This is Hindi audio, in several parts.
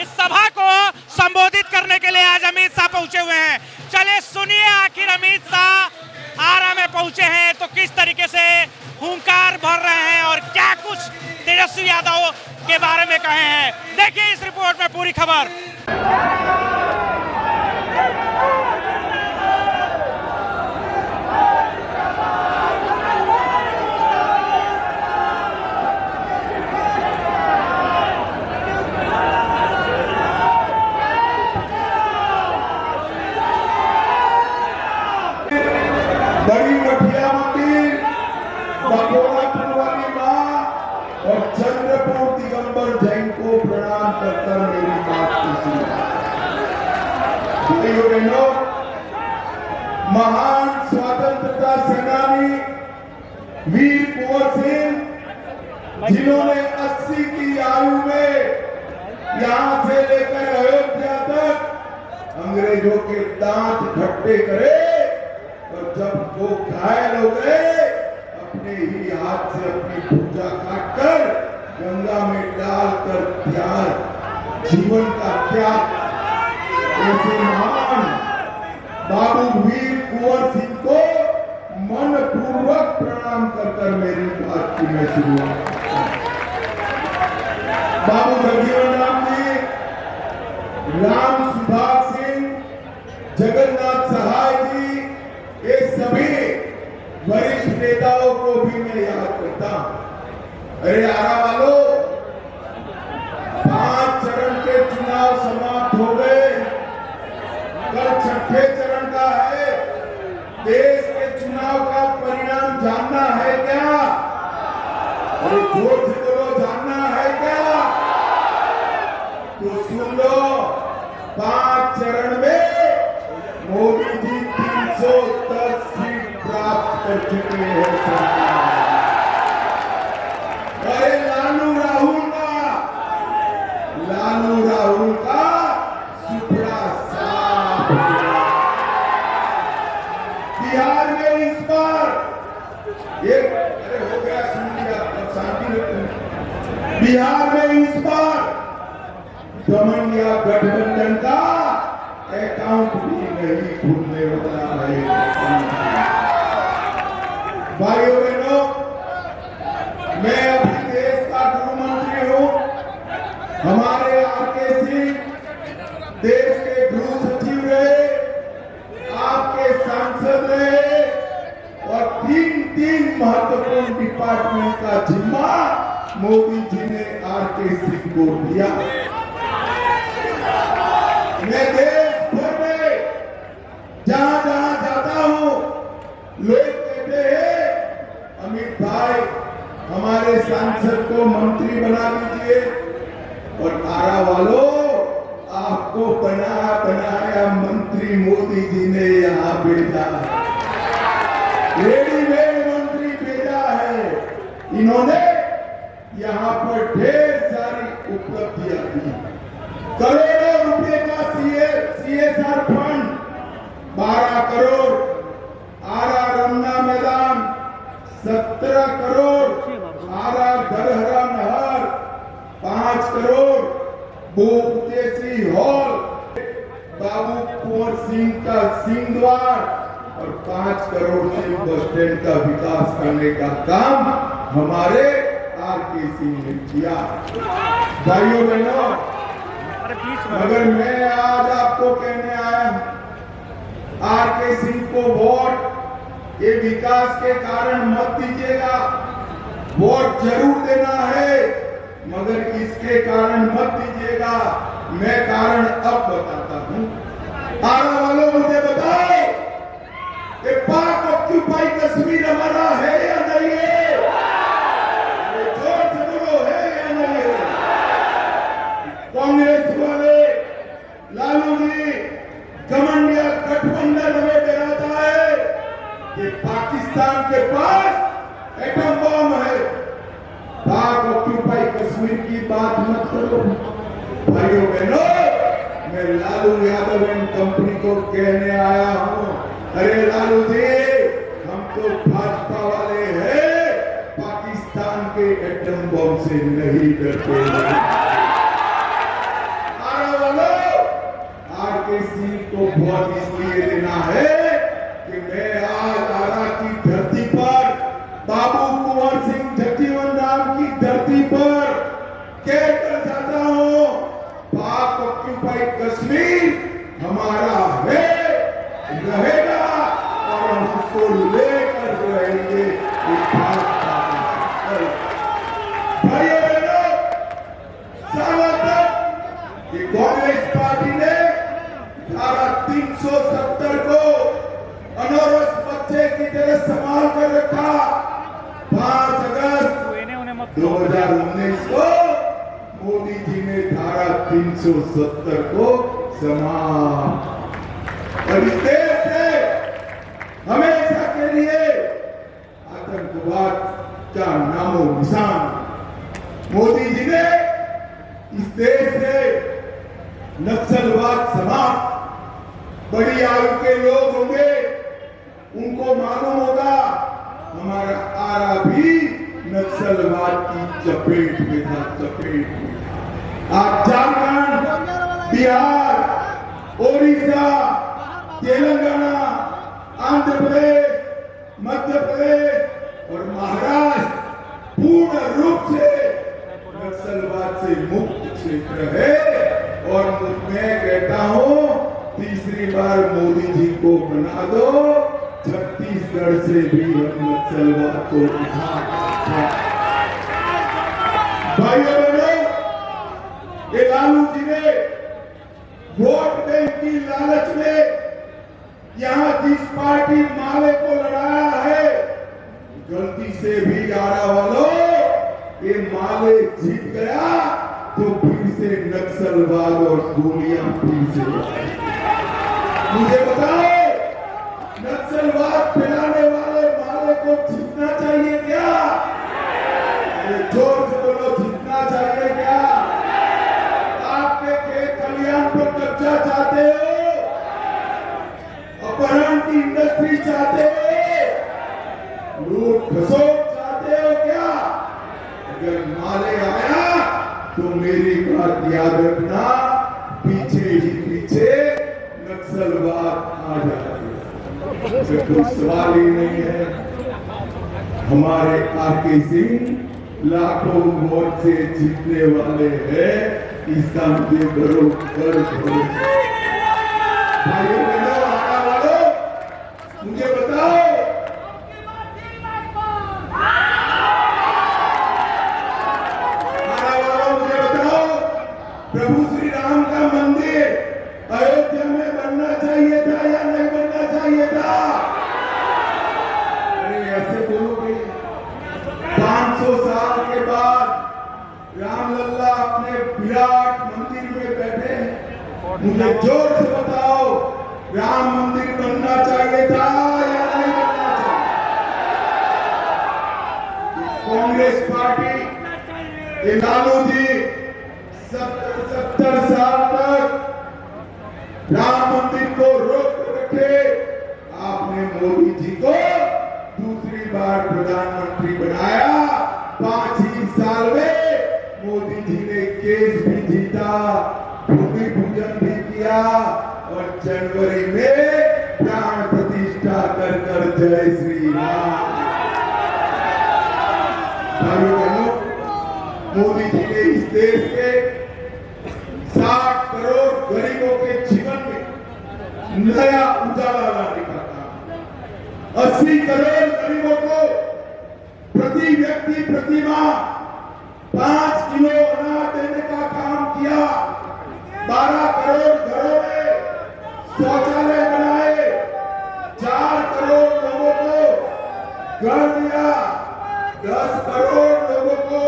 इस सभा को संबोधित करने के लिए आज अमित शाह पहुंचे हुए हैं। चलिए सुनिए आखिर अमित शाह आरा में पहुंचे हैं तो किस तरीके से हुंकार भर रहे हैं और क्या कुछ तेजस्वी यादव के बारे में कहे हैं। देखिए इस रिपोर्ट में पूरी खबर। बड़ी मठिया मंदिर, बकोड़ापुर वाली माँ और चंद्रपुर दिगंबर जैन को प्रणाम कर मेरी बात की बहनों, महान स्वतंत्रता सेनानी वीर कुंवर सिंह जिन्होंने 80 की आयु में यहाँ से लेकर अयोध्या तक अंग्रेजों के दांत खट्टे करे और जब वो घायल हो गए अपने ही हाथ से अपनी पूजा काटकर गंगा में डालकर त्याग जीवन का त्याग ऐसे महान बाबू वीर कुंवर सिंह को मन पूर्वक प्रणाम कर मेरी बात की मैं शुरुआत। बाबू जगजीवन राम जी, राम सुभाष सिंह, जगन्नाथ सहाय जी, ये सभी वरिष्ठ नेताओं को भी मैं याद करता हूं। अरे आरा वालों, 5 चरण के चुनाव समाप्त हो गए, कल 6ठे चरण का है। देश के चुनाव का परिणाम जानना है क्या? अरे जोर से बोलो, जानना है क्या? तो सुन लो, 5 चरण में मोदी जी 310 सीट प्राप्त कर चुके हैं। अरे लालू राहुल का सुपड़ा साफ। बिहार में इस बार ये अरे हो गया, सुन लिया, अब शांति रखो। बिहार में इस बार गठबंधन गठबंधन का अकाउंट भी नहीं खुलने वाला है। भाइयों बहनों, मैं अभी देश का गृह मंत्री हूं। हमारे आरके सिंह देश के गृह सचिव रहे, आपके सांसद रहे और 3 महत्वपूर्ण डिपार्टमेंट का जिम्मा मोदी जी ने आरके सिंह को दिया। मैं देश भर में जहां जहां जाता हूं, लोग कहते हैं अमित भाई हमारे सांसद को मंत्री बना दीजिए, और आरा वालों, आपको बनाया मंत्री मोदी जी ने यहाँ भेजा, रेडीमेड मंत्री भेजा है। इन्होंने यहाँ पर ढेर सारी उपलब्धियां दी। करोड़ों रुपए का CSR फंड, 12 करोड़, आरा रमना मैदान 17 करोड़, आरा दरहरा नहर 5 करोड़, बोगदेसी हॉल, बाबू कुंवर सिंह का सिंह द्वार और 5 करोड़ से बस स्टैंड का विकास करने का काम हमारे आरके सिंह ने किया। भाइयों बहनों, मगर मैं आज आपको कहने आया हूं, आरके सिंह को वोट ये विकास के कारण मत दीजिएगा। वोट जरूर देना है, मगर इसके कारण मत दीजिएगा। मैं कारण अब बताता हूं। आरा वालों, मुझे बताओ, ये पाक ऑक्यूपाई कश्मीर हमारा है या नहीं है? जोर से बोलो, है या नहीं है? कांग्रेस वाले, लालू जी, घमंडिया गठबंधन हमें डराता है कि पाकिस्तान के पास एटम बम है। पाक ऑक्यूपाई कश्मीर की बात मत करो। भाइयों बहनों, मैं लालू यादव एंड कंपनी को कहने आया हूं, अरे लालू जी, हम तो भाजपा वाले हैं, पाकिस्तान के एटम बम से नहीं डरते। 2019 को मोदी जी ने धारा 370 को समाप्त और इस देश से हमेशा के लिए आतंकवाद का नामो निशान मोदी जी ने इस देश से नक्सलवाद समाप्त। बड़ी आयु के लोग होंगे, उनको मालूम होगा हमारा आरा भी नक्सलवाद की चपेट में था, चपेट में। आज झारखंड, बिहार, ओडिशा, तेलंगाना, आंध्र प्रदेश, मध्य प्रदेश और महाराष्ट्र पूर्ण रूप से नक्सलवाद से मुक्त क्षेत्र है। और मैं कहता हूं तीसरी बार मोदी जी को बना दो, छत्तीसगढ़ से भी हम नक्सलवाद को उठा सकते हैं। भाइयों बहनों, ये लालू जी ने वोट बैंक की लालच में यहां जिस पार्टी माले को लड़ाया है, गलती से भी आरा वालों ये माले जीत गया तो फिर से नक्सलवाद और गोलियां फिर से। मुझे बताओ, नक्सलवाद फैलाने वाले माले को जीतना चाहिए क्या? जोर से बोलो, जीतना चाहिए क्या? आपके खेत खलियान पर कब्जा चाहते हो, अपहरण की इंडस्ट्री चाहते हो, लूट खसोट चाहते हो क्या? अगर माले आया तो मेरी बात याद रखना, पीछे ही पीछे नक्सलवाद आ जाएगा। कोई सवाल ही नहीं है। हमारे आके सिंह लाखों वोट से जीतने वाले हैं, इसका मुझे बरोबर भरोसा। भाइयों बहनों, आने वालों, मुझे बताओ, प्रभु श्री राम का मंदिर अयोध्या में बनना चाहिए था या नहीं बनना चाहिए था? अरे ऐसे बोलो भाई, 500 साल के बाद रामलल्ला अपने विराट मंदिर में बैठे हैं। मुझे जोर से बताओ, राम मंदिर बनना चाहिए था या नहीं बनना चाहिए? कांग्रेस पार्टी, ये लालू जी 70 साल तक राम मंदिर को रोक रखे। आपने मोदी जी को दूसरी बार प्रधानमंत्री बनाया। 5 ही साल में मोदी जी ने केस भी जीता, भूमि पूजन भी किया और जनवरी में प्राण प्रतिष्ठा कर जय श्री राम। भाइयों बहनों, मोदी जी ने इस देश के 60 करोड़ गरीबों के जीवन में नया उजाला लाने का काम, 80 करोड़ गरीबों को प्रति व्यक्ति प्रति माह 5 किलो अनाज देने का काम किया। 12 करोड़ घरों में शौचालय बनाए, 4 करोड़ लोगों को घर दिया, 10 करोड़ लोगों को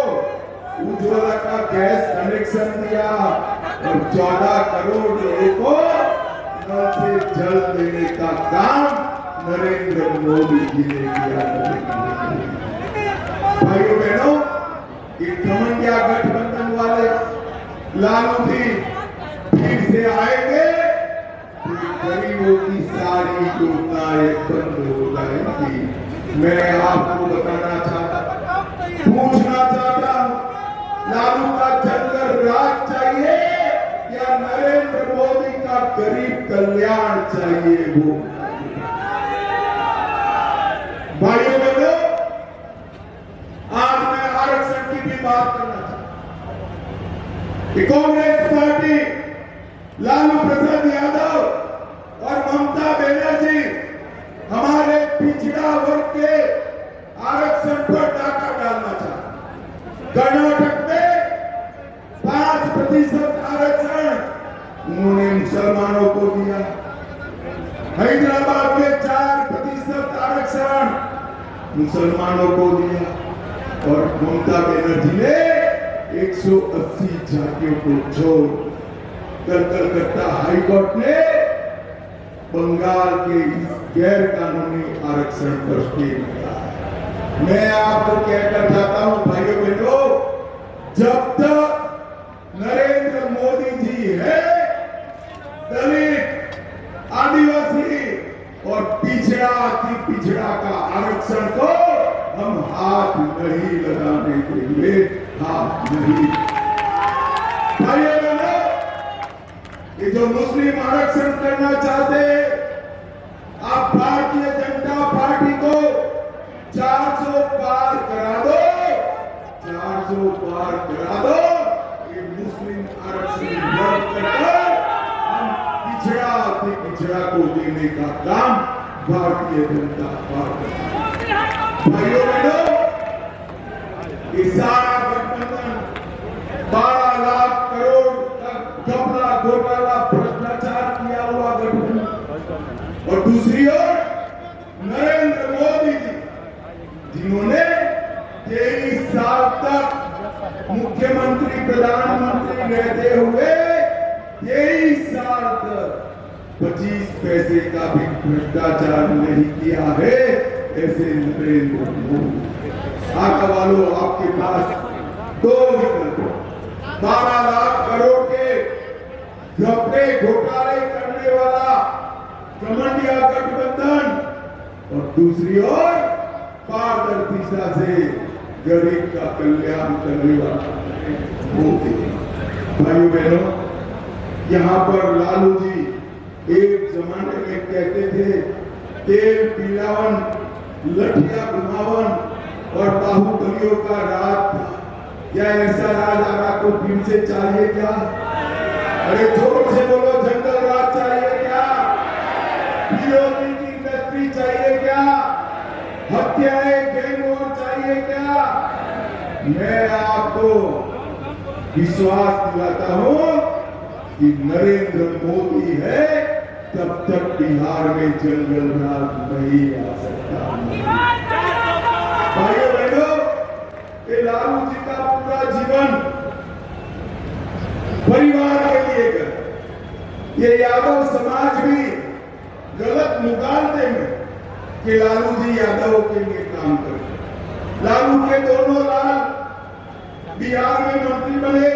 उज्ज्वला का गैस कनेक्शन दिया और 14 करोड़ लोगों को नल से जल देने का काम नरेंद्र मोदी जी ने किया। भाइयों बहनों, ये घमंडिया गठबंधन वाले लालू जी फिर से आएंगे तो गरीबों की सारी योजनाएं बंद हो जाएंगी। मैं आपको बताना चाहता, पूछना चाहता हूं, लालू का जंगल राज चाहिए या नरेंद्र मोदी का गरीब कल्याण चाहिए? वो भाइयों बहनों, आज मैं आरक्षण की भी बात करना चाहता हूं। कांग्रेस पार्टी, लालू प्रसाद यादव और ममता बनर्जी हमारे पिछड़ा वर्ग के आरक्षण पर डाका डालना चाहते। कर्नाटक में 5% आरक्षण उन्होंने मुसलमानों को दिया। हैदराबाद में 4% आरक्षण मुसलमानों को दिया। और ममता बनर्जी ने 180 जातियों को छोड़ कलकत्ता हाईकोर्ट ने बंगाल के इस गैर कानूनी आरक्षण पर स्टे दिया है। मैं आपको कहकर चाहता हूं भाइयों बहनों, जब तक नरेंद्र मोदी जी है, दलित, आदिवासी और पिछड़ा अति पिछड़ा का आरक्षण को हम हाथ नहीं लगाने देंगे, हाथ नहीं। भाइयों बहनों, ये जो मुस्लिम आरक्षण करना चाहते, आप भारतीय जनता पार्टी को 400 पार करा दो, 400 पार करा दो। ये मुस्लिम आरक्षण रद्द कर हम पिछड़ा से पिछड़ा को देने का काम भारतीय जनता पार्टी। भाइयों बहनों, ये सारा गठबंधन 12 लाख करोड़ का घपला घोटाला भ्रष्टाचार किया हुआ गठबंधन, और दूसरी ओर नरेंद्र मोदी जी जिन्होंने 23 साल तक मुख्यमंत्री प्रधानमंत्री रहते हुए 23 साल तक 25 पैसे का भी भ्रष्टाचार नहीं किया है, ऐसे नरेंद्र मोदी। आका वालों, आपके पास 2 विकल्प, 12 लाख करोड़ के घपले घोटाले करने वाला कमंडिया गठबंधन, और दूसरी ओर पारदर्शिता से गरीब का कल्याण करने वाला मोदी। भाइयों बहनों, यहाँ पर लालू जी एक जमाने में कहते थे, तेल पिलावन, लठिया घुमावन और बाहुबलियों का राज था। क्या ऐसा राज आपको फिर से चाहिए क्या? अरे जोर से बोलो, जंगल राज चाहिए क्या? पीओपी की इंडस्ट्री चाहिए क्या? हत्याएं, गैंग वॉर चाहिए क्या? मैं आपको विश्वास दिलाता हूं कि नरेंद्र मोदी है, तब तक बिहार में जंगल राज नहीं आ सकता। भाइयों बहनों, ये लालू जी का पूरा जीवन परिवार के लिए गया। ये यादव समाज भी गलत मुकालते में कि लालू जी यादव के लिए काम करते। लालू के दोनों लाल बिहार में मंत्री बने,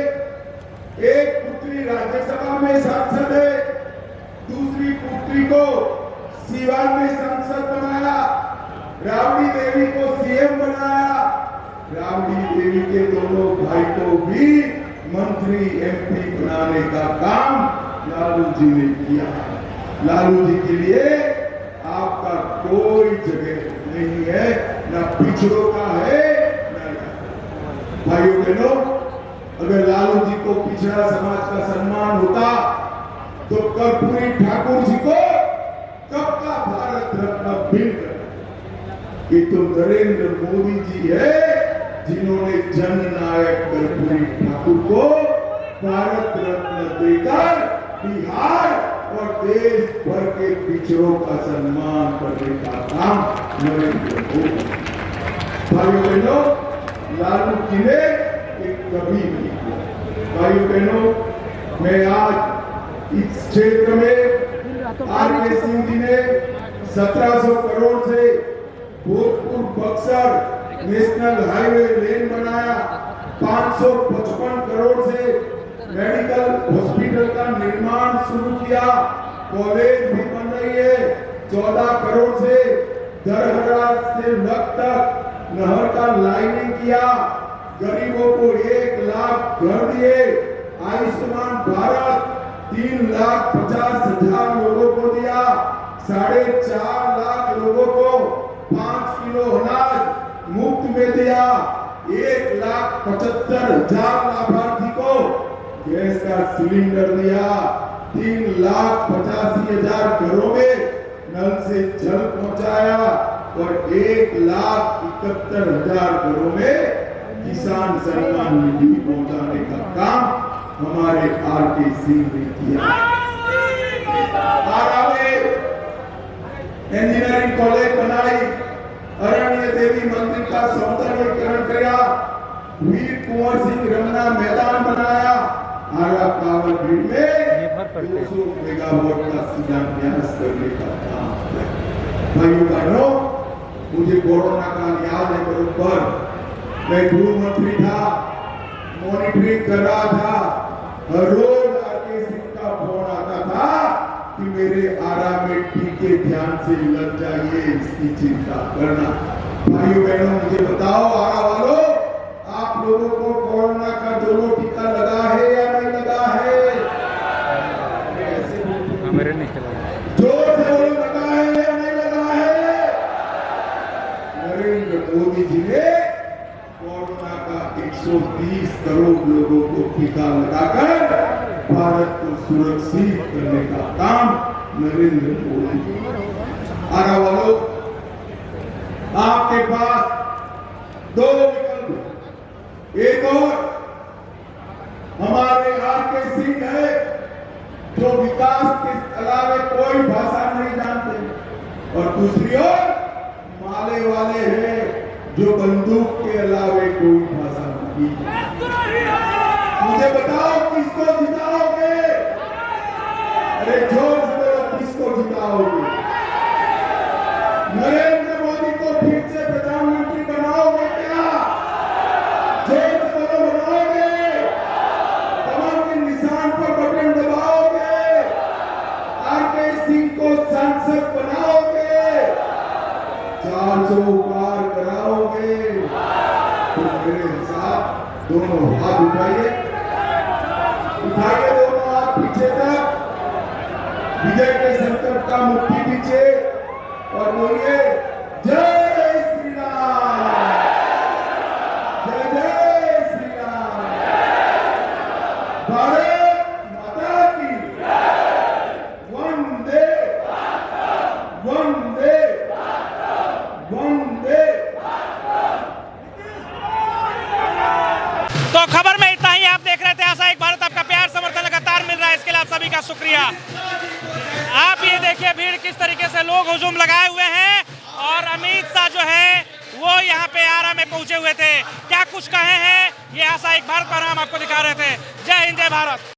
एक पुत्री राज्यसभा में सांसद है, दूसरी पुत्री को सीवान में सांसद बनाया, राबड़ी देवी को सीएम बनाया। राबड़ी देवी के दोनों भाई को भी मंत्री एमपी बनाने का काम लालू जी ने किया। लालू जी के लिए आपका कोई जगह नहीं है, ना पिछड़ों का है, ना। भाइयों बहनों, अगर लालू जी को पिछड़ा समाज का सम्मान होता तो कर्पूरी ठाकुर जी को कब का भारत रत्न भिन्न कर। ये तो नरेंद्र मोदी जी है जिन्होंने जननायक कर्पूरी ठाकुर को भारत रत्न देकर बिहार और देश भर के पिछड़ों का सम्मान करने का काम नरेंद्र मोदी। भाइयों बहनों, लालू जी ने कभी नहीं किया। भाइयों बहनों, मैं आज इस क्षेत्र में आर.के. सिंह जी ने 1700 करोड़ से भोजपुर बक्सर नेशनल हाईवे लेन बनाया, 555 करोड़ से मेडिकल हॉस्पिटल का निर्माण शुरू किया, कॉलेज भी बन रही है, 14 करोड़ से दरहरा से लग तक नहर का लाइनिंग किया, गरीबों को 1 लाख घर दिए, आयुष्मान भारत 3,50,000 लोगों को दिया, 4.5 लाख लोगों को 5 किलो अनाज मुफ्त में दिया, 1,75,000 लाभार्थी को गैस का सिलेंडर दिया, 3,85,000 घरों में नल से जल पहुंचाया और 1,71,000 घरों में किसान सम्मान निधि पहुंचाने का काम हमारे आर.के. सिंह ने किया। आरा में इंजीनियरिंग कॉलेज बनाई, अरण्य देवी मंदिर का सौंदर्यीकरण किया, वीर कुंवर सिंह रमना मैदान बनाया, आरा कावड़ ग्रिड में 200 मेगावाट का शिलान्यास करने का काम किया। भाइयों बहनों, मुझे कोरोना काल याद है बरोबर। मैं गृह मंत्री था, मॉनिटरिंग कर रहा था, हर रोज आरके सिंह का फोन आता था कि मेरे आरा में टीके ध्यान से लग जाइए, इसकी चिंता करना। भाइयों बहनों, मुझे बताओ आरा वालों, आप लोगों को कोरोना का दोनों टीका लगा है या नहीं लगा है? मेरे नहीं चला, जोर से बोलो, लगा है या नहीं लगा है? नरेंद्र मोदी जी ने कोरोना का 130 करोड़ लोगों को टीका लगाकर भारत को सुरक्षित करने का काम नरेंद्र मोदी। आरा वालों, आपके पास दो विकल्प हैं। एक और हमारे आरके सिंह है जो विकास के अलावे कोई भाषा नहीं जानते, और दूसरी ओर माले वाले हैं जो बंदूक के अलावे कोई भाषा नहीं जानते। मुझे बताओ किसको जिताओगे? अरे जोर से बोलो, किसको जिताओगे? नरेंद्र मोदी को फिर से प्रधानमंत्री बनाओगे क्या? जोर से बोलो, बनाओगे? कमर के निशान पर बटन दबाओगे? आरके सिंह को सांसद बनाओगे? 400 पार कराओगे? तो मेरे साथ दोनों हाथ उठाइए, उठाइए दोनों हाथ पीछे तक, विजय के संकल्प का मुट्ठी पीछे, और बोलिए जय श्री राम, जय जय श्री राम, भारत माता की वंदे वंदे वंदे। तो खबर में इतना ही। आप देख रहे थे आशा एक भारत। आपका प्यार समर्थन लगातार मिल रहा है, इसके लिए आप सभी का शुक्रिया। आप ये देखिए भीड़ किस तरीके से लोग हुजूम लगाए हुए हैं, और अमित शाह जो है वो यहाँ पे आरा में पहुंचे हुए थे। क्या कुछ कहे हैं ये आशा एक भारत पर हम आपको दिखा रहे थे। जय हिंद, जय भारत।